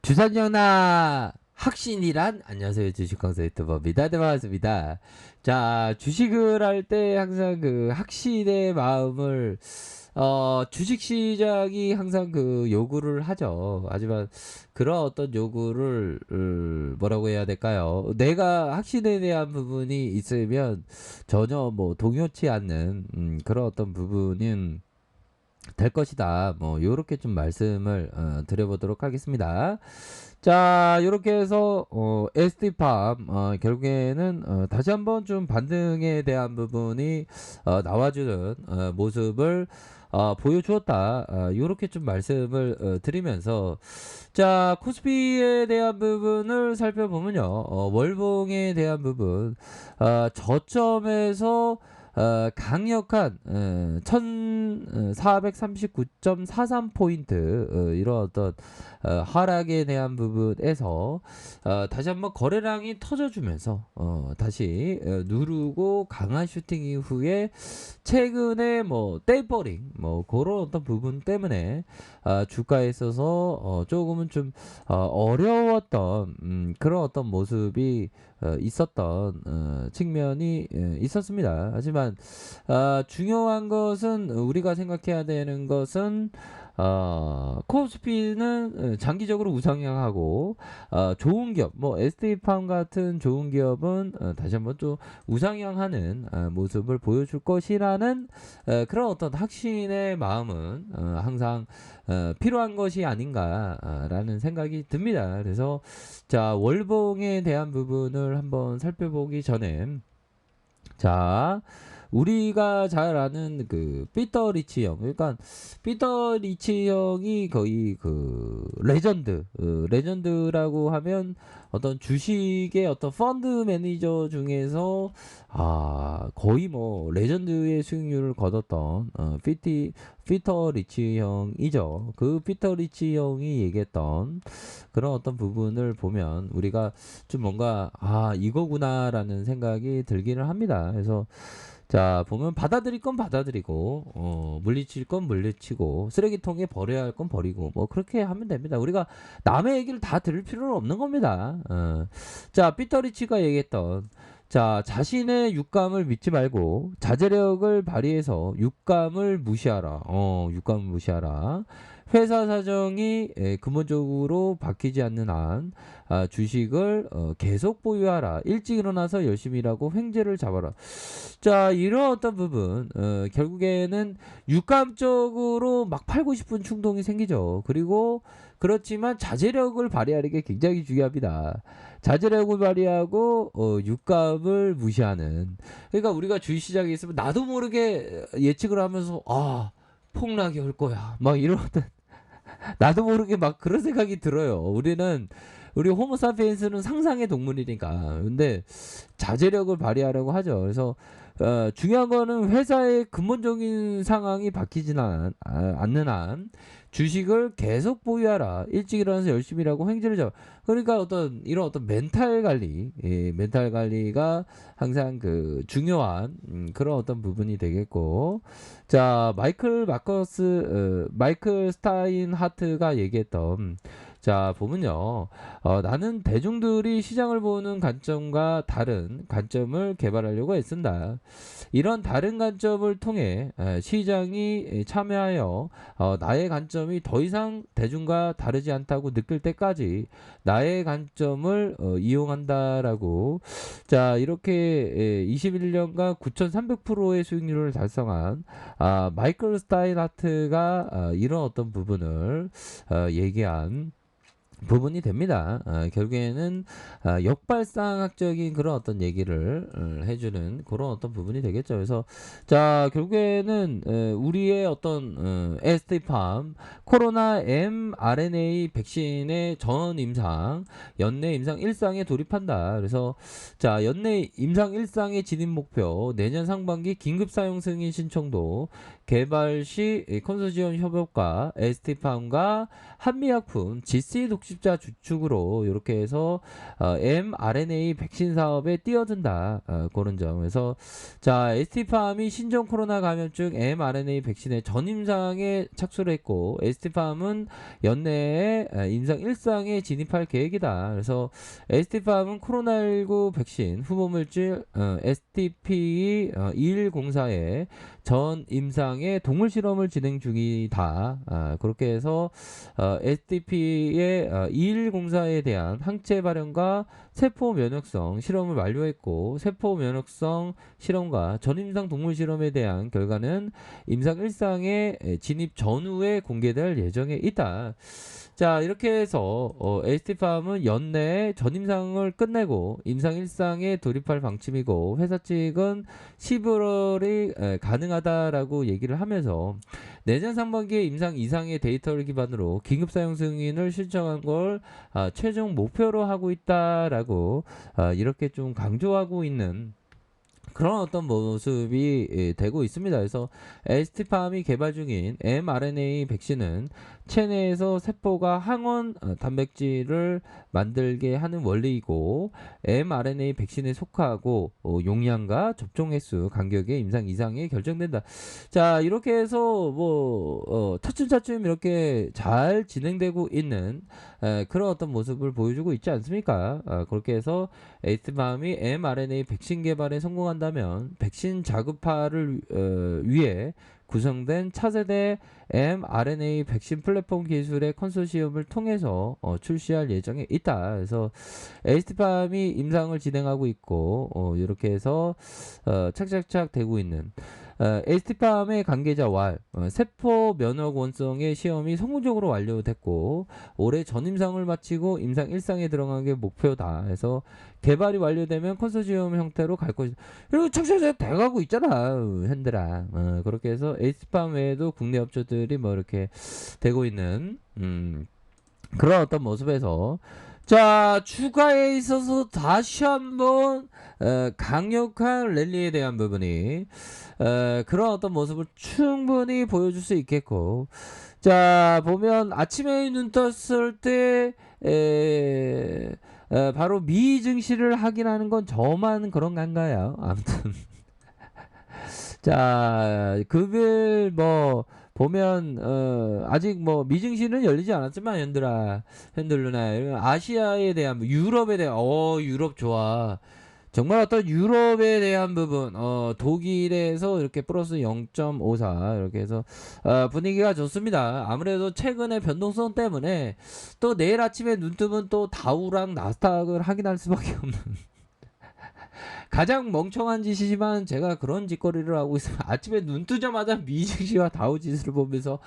주산영나 확신이란 안녕하세요 주식강사 유튜버입니다. 네 반갑습니다. 자 주식을 할 때 항상 그 확신의 마음을 주식시장이 항상 그 요구를 하죠. 하지만 그런 어떤 요구를 뭐라고 해야 될까요? 내가 확신에 대한 부분이 있으면 전혀 뭐 동요치 않는 그런 어떤 부분은 될 것이다. 뭐 요렇게 좀 말씀을 드려보도록 하겠습니다. 자, 요렇게 해서 ST팜 결국에는 다시 한번 좀 반등에 대한 부분이 나와주는 모습을 보여주었다. 요렇게 좀 말씀을 드리면서 자, 코스피에 대한 부분을 살펴보면요. 월봉에 대한 부분 저점에서 강력한 1439.43포인트 이런 어떤 하락에 대한 부분에서 다시 한번 거래량이 터져주면서 다시 누르고 강한 슈팅 이후에 최근에 뭐 테이퍼링 뭐 그런 어떤 부분 때문에 주가에 있어서 조금은 좀 어려웠던 그런 어떤 모습이 있었던 측면이 있었습니다. 하지만 중요한 것은 우리가 생각해야 되는 것은 코스피는 장기적으로 우상향하고 좋은 기업, 뭐 ST팜 같은 좋은 기업은 다시 한번 또 우상향하는 모습을 보여줄 것이라는 그런 어떤 확신의 마음은 항상 필요한 것이 아닌가라는 생각이 듭니다. 그래서 자 월봉에 대한 부분을 한번 살펴보기 전에 자 우리가 잘 아는 그 피터 리치 형, 그러니까 피터 리치 형이 거의 그 레전드라고 하면 어떤 주식의 어떤 펀드 매니저 중에서 거의 뭐 레전드의 수익률을 거뒀던 피터 리치 형이죠. 그 피터 리치 형이 얘기했던 그런 어떤 부분을 보면 우리가 좀 뭔가 이거구나라는 생각이 들기는 합니다. 그래서 자 보면 받아들일 건 받아들이고 물리칠 건 물리치고 쓰레기통에 버려야 할 건 버리고 뭐 그렇게 하면 됩니다. 우리가 남의 얘기를 다 들을 필요는 없는 겁니다. 자 피터 리치가 얘기했던 자 자신의 육감을 믿지 말고 자제력을 발휘해서 육감을 무시하라. 육감을 무시하라. 회사 사정이 근본적으로 바뀌지 않는 한 주식을 계속 보유하라. 일찍 일어나서 열심히 일하고 횡재를 잡아라. 자 이런 어떤 부분 결국에는 육감적으로 막 팔고 싶은 충동이 생기죠. 그리고 그렇지만 자제력을 발휘하는 게 굉장히 중요합니다. 자제력을 발휘하고 육감을 무시하는. 그러니까 우리가 주식시장에 있으면 나도 모르게 예측을 하면서 폭락이 올 거야 막 이런 어떤 나도 모르게 막 그런 생각이 들어요. 우리 호모사피엔스는 상상의 동물이니까. 근데 자제력을 발휘하려고 하죠. 그래서 중요한 거는 회사의 근본적인 상황이 바뀌지는 않는 한 주식을 계속 보유하라. 일찍 일어나서 열심히 일하고 횡재를 잡아. 그러니까 이런 어떤 멘탈 관리, 멘탈 관리가 항상 그 중요한 그런 어떤 부분이 되겠고, 자 마이클 스타인 하트가 얘기했던 자 보면요 나는 대중들이 시장을 보는 관점과 다른 관점을 개발하려고 애쓴다. 이런 다른 관점을 통해 시장이 참여하여 나의 관점이 더 이상 대중과 다르지 않다고 느낄 때까지 나의 관점을 이용한다라고 자 이렇게 21년간 9,300%의 수익률을 달성한 마이클 스타인하트가 이런 어떤 부분을 얘기한 부분이 됩니다. 결국에는 역발상학적인 그런 어떤 얘기를 해주는 그런 어떤 부분이 되겠죠. 그래서 자 결국에는 우리의 어떤 ST팜 코로나 mRNA 백신의 전 임상 연내 임상 1상에 돌입한다. 그래서 자 연내 임상 1상의 진입 목표 내년 상반기 긴급 사용 승인 신청도 개발 시 컨소시엄 협업과 ST팜과 한미약품, GC 독집자 주축으로 이렇게 해서 mRNA 백신 사업에 뛰어든다. 그런 점에서 자 ST팜이 신종 코로나 감염증 mRNA 백신의 전임상에 착수를 했고 ST팜은 연내에 임상 1상에 진입할 계획이다. 그래서 ST팜은 코로나19 백신 후보물질 STP-2104에 전 임상의 동물 실험을 진행 중이다. 그렇게 해서 STP의 2104에 대한 항체 발현과 세포 면역성 실험을 완료했고 세포 면역성 실험과 전임상 동물 실험에 대한 결과는 임상 1상의 진입 전후에 공개될 예정에 있다. 자 이렇게 해서 ST팜은 연내에 전임상을 끝내고 임상 1상에 돌입할 방침이고 회사 측은 11월이 가능하다라고 얘기를 하면서 내년 상반기에 임상 2상의 데이터를 기반으로 긴급 사용 승인을 신청한 걸 최종 목표로 하고 있다라고 이렇게 좀 강조하고 있는 그런 어떤 모습이 되고 있습니다. 그래서 ST팜이 개발 중인 mRNA 백신은 체내에서 세포가 항원 단백질을 만들게 하는 원리이고 mRNA 백신에 속하고 용량과 접종 횟수 간격의 임상 이상에 결정된다. 자 이렇게 해서 뭐 차츰차츰 이렇게 잘 진행되고 있는 그런 어떤 모습을 보여주고 있지 않습니까? 그렇게 해서 ST팜이 mRNA 백신 개발에 성공한다면 백신 자급화를 위해 구성된 차세대 mRNA 백신 플랫폼 기술의 컨소시엄을 통해서 출시할 예정에 있다. 그래서 ST팜이 임상을 진행하고 있고 이렇게 해서 착착착 되고 있는 ST팜의 관계자 왈 세포 면역 원성의 시험이 성공적으로 완료됐고 올해 전임상을 마치고 임상 1상에 들어가는 게 목표다. 그래서 개발이 완료되면 컨소시엄 형태로 갈 것이다. 그리고 착착착 돼가고 있잖아 현대라. 그렇게 해서 ST팜 외에도 국내 업체들이 뭐 이렇게 되고 있는 그런 어떤 모습에서 자 주가에 있어서 다시 한번 강력한 랠리에 대한 부분이 그런 어떤 모습을 충분히 보여줄 수 있겠고 자 보면 아침에 눈 떴을 때 바로 미 증시를 확인하는 건 저만 그런 건가요? 아무튼 자 금일 뭐 보면 아직 뭐 미증시는 열리지 않았지만 현들루나 아시아에 대한 유럽에 대한 유럽 좋아. 정말 어떤 유럽에 대한 부분 독일에서 이렇게 플러스 0.54 이렇게 해서 분위기가 좋습니다. 아무래도 최근의 변동성 때문에 또 내일 아침에 눈 뜨면 또 다우랑 나스닥을 확인할 수밖에 없는 가장 멍청한 짓이지만 제가 그런 짓거리를 하고 있으면 아침에 눈 뜨자마자 미증시와 다우지수를 보면서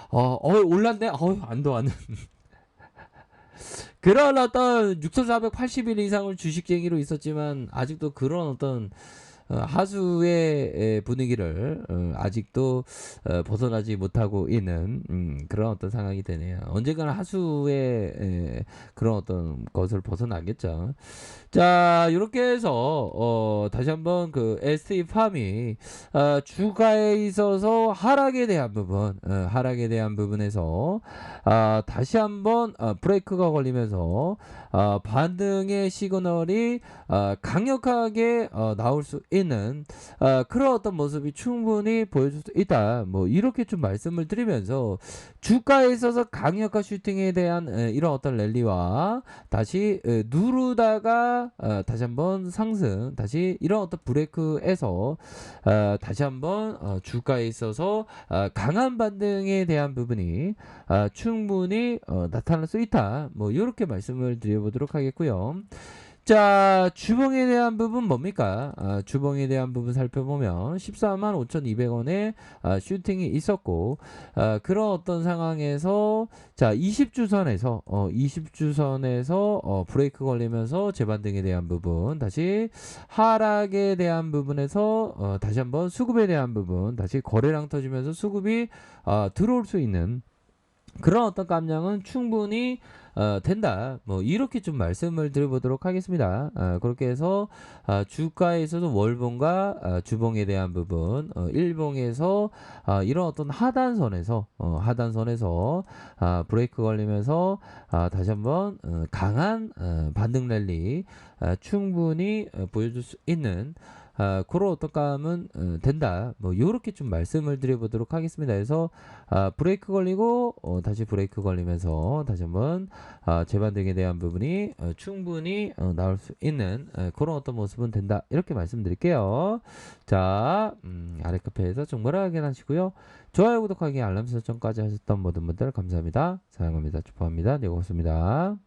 올랐네 안도 안 그런 어떤 6,480일 이상을 주식쟁이로 있었지만 아직도 그런 어떤 하수의 분위기를 아직도 벗어나지 못하고 있는 그런 어떤 상황이 되네요. 언젠가는 하수의 그런 어떤 것을 벗어나겠죠. 자 이렇게 해서 다시 한번 그 ST팜이 주가에 있어서 하락에 대한 부분에서 다시 한번 브레이크가 걸리면서 반등의 시그널이 강력하게 나올 수 있는 그런 어떤 모습이 충분히 보여줄 수 있다. 뭐 이렇게 좀 말씀을 드리면서 주가에 있어서 강력한 슈팅에 대한 이런 어떤 랠리와 다시 누르다가 다시 한번 상승 다시 이런 어떤 브레이크에서 다시 한번 주가에 있어서 강한 반등에 대한 부분이 충분히 나타날 수 있다. 뭐 이렇게 말씀을 드려보도록 하겠고요. 자 주봉에 대한 부분 뭡니까? 주봉에 대한 부분 살펴보면 14만 5,200원에 슈팅이 있었고 그런 어떤 상황에서 자 20주선에서 브레이크 걸리면서 재반등에 대한 부분 다시 하락에 대한 부분에서 다시 한번 수급에 대한 부분 다시 거래량 터지면서 수급이 들어올 수 있는 그런 어떤 감량은 충분히 된다. 뭐 이렇게 좀 말씀을 드려보도록 하겠습니다. 그렇게 해서 주가에서도 월봉과 주봉에 대한 부분, 일봉에서 이런 어떤 하단선에서 브레이크 걸리면서 다시 한번 강한 반등 랠리 충분히 보여줄 수 있는 그런 어떤 감은 된다. 뭐 요렇게 좀 말씀을 드려보도록 하겠습니다. 그래서 브레이크 걸리고 다시 브레이크 걸리면서 다시 한번 재반등에 대한 부분이 충분히 나올 수 있는 그런 어떤 모습은 된다. 이렇게 말씀드릴게요. 자, 아래 카페에서 정보를 확인하시고요. 좋아요, 구독하기, 알람 설정까지 하셨던 모든 분들 감사합니다. 사랑합니다. 축복합니다. 네, 고맙습니다.